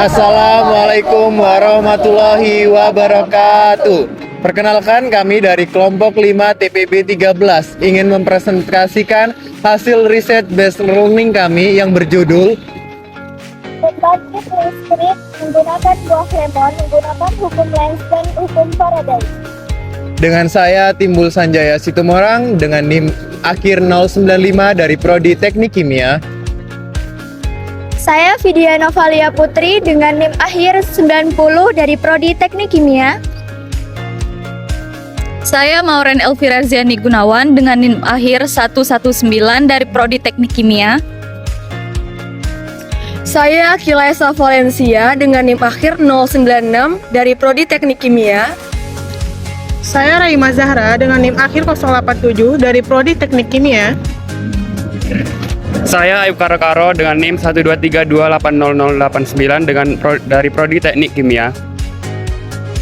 Assalamualaikum warahmatullahi wabarakatuh. Perkenalkan, kami dari kelompok 5 TPB 13 ingin mempresentasikan hasil riset based learning kami yang berjudul Pembangkit listrik menggunakan buah lemon menggunakan hukum Lenz dan hukum Faraday. dengan saya Timbul Sanjaya Situmorang dengan NIM akhir 095 dari Prodi Teknik Kimia. Saya Vidya Novalia Putri dengan NIM akhir 90 dari Prodi Teknik Kimia. Saya Mauren Elvira Ziani Gunawan dengan NIM akhir 119 dari Prodi Teknik Kimia. Saya Kilaisa Valencia dengan NIM akhir 096 dari Prodi Teknik Kimia. Saya Raima Zahra dengan NIM akhir 087 dari Prodi Teknik Kimia. Saya Ayub Karo dengan NIM 123280089 dari Prodi Teknik Kimia.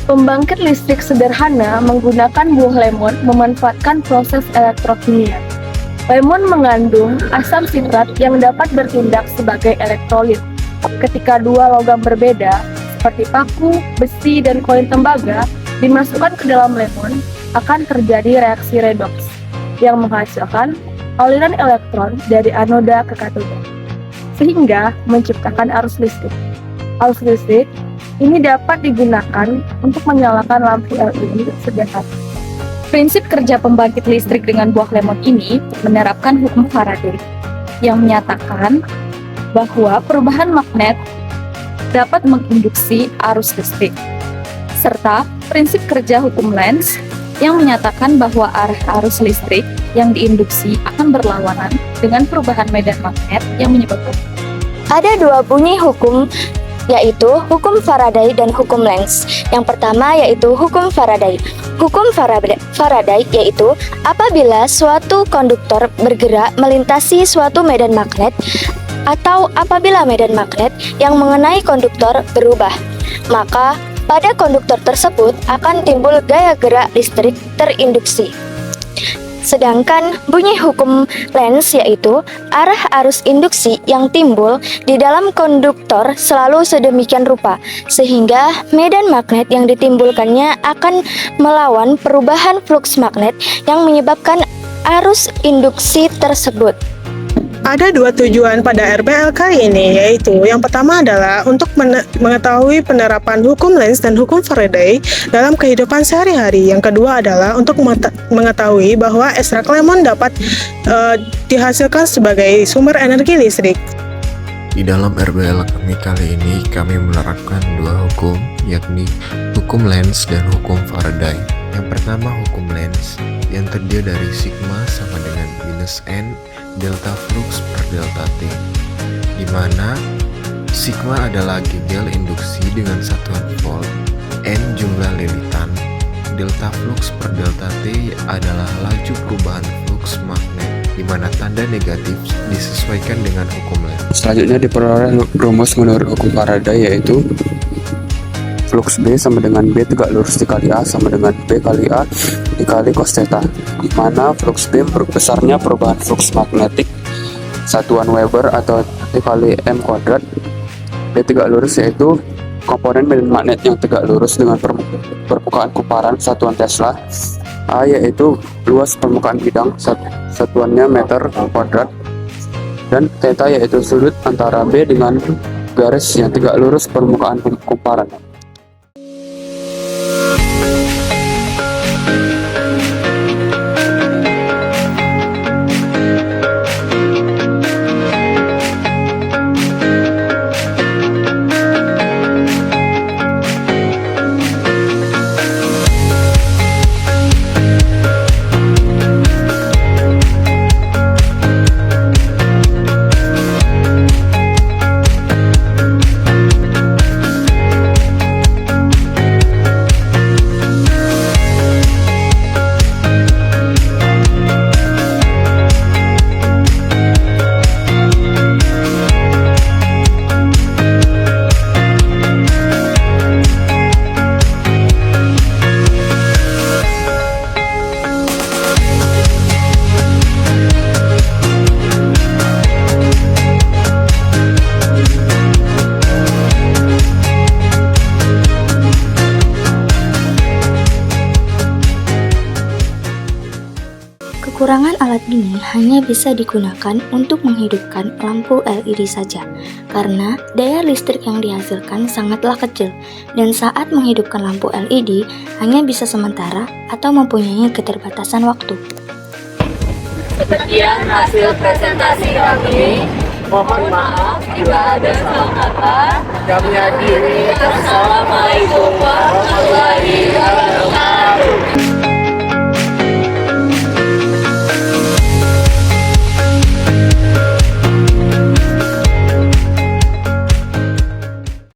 Pembangkit listrik sederhana menggunakan buah lemon memanfaatkan proses elektrokimia. Lemon mengandung asam sitrat yang dapat bertindak sebagai elektrolit. Ketika dua logam berbeda, seperti paku, besi, dan koin tembaga, dimasukkan ke dalam lemon, akan terjadi reaksi redoks yang menghasilkan aliran elektron dari anoda ke katoda, sehingga menciptakan arus listrik. Arus listrik ini dapat digunakan untuk menyalakan lampu LED sederhana. Prinsip kerja pembangkit listrik dengan buah lemon ini menerapkan hukum Faraday yang menyatakan bahwa perubahan magnet dapat menginduksi arus listrik, serta prinsip kerja hukum Lenz yang menyatakan bahwa arah arus listrik yang diinduksi akan berlawanan dengan perubahan medan magnet yang menyebabkan. Ada dua bunyi hukum, yaitu hukum Faraday dan hukum Lenz. Yang pertama yaitu hukum Faraday. Hukum Faraday yaitu apabila suatu konduktor bergerak melintasi suatu medan magnet atau apabila medan magnet yang mengenai konduktor berubah, maka pada konduktor tersebut akan timbul gaya gerak listrik terinduksi. Sedangkan bunyi hukum Lenz yaitu arah arus induksi yang timbul di dalam konduktor selalu sedemikian rupa sehingga medan magnet yang ditimbulkannya akan melawan perubahan fluks magnet yang menyebabkan arus induksi tersebut. Ada dua tujuan pada RBL kali ini, yaitu yang pertama adalah untuk mengetahui penerapan hukum Lenz dan hukum Faraday dalam kehidupan sehari-hari. Yang kedua adalah untuk mengetahui bahwa ekstrak lemon dapat dihasilkan sebagai sumber energi listrik. Di dalam RBL kami kali ini, kami menerapkan dua hukum, yakni hukum Lenz dan hukum Faraday. Yang pertama hukum Lenz, yang terdiri dari sigma sama dengan minus N delta flux per delta T, di mana sigma adalah gejel induksi dengan satuan volt, N jumlah lilitan, delta flux per delta T adalah laju perubahan flux magnet, di mana tanda negatif disesuaikan dengan hukum Lenz. Selanjutnya diperoleh rumus menurut hukum Faraday, yaitu flux B sama dengan B tegak lurus dikali A sama dengan B kali A dikali cos theta, di mana flux B besarnya perubahan flux magnetik satuan Weber atau T kali M kuadrat. B tegak lurus yaitu komponen medan magnet yang tegak lurus dengan permukaan kumparan satuan Tesla. A yaitu luas permukaan bidang satuannya meter kuadrat, dan theta yaitu sudut antara B dengan garis yang tegak lurus permukaan kumparan. Kekurangan alat ini hanya bisa digunakan untuk menghidupkan lampu LED saja, karena daya listrik yang dihasilkan sangatlah kecil, dan saat menghidupkan lampu LED hanya bisa sementara atau mempunyai keterbatasan waktu. Sekian hasil presentasi kami. Mohon maaf jika ada salah kata. Kami akhiri. Assalamualaikum.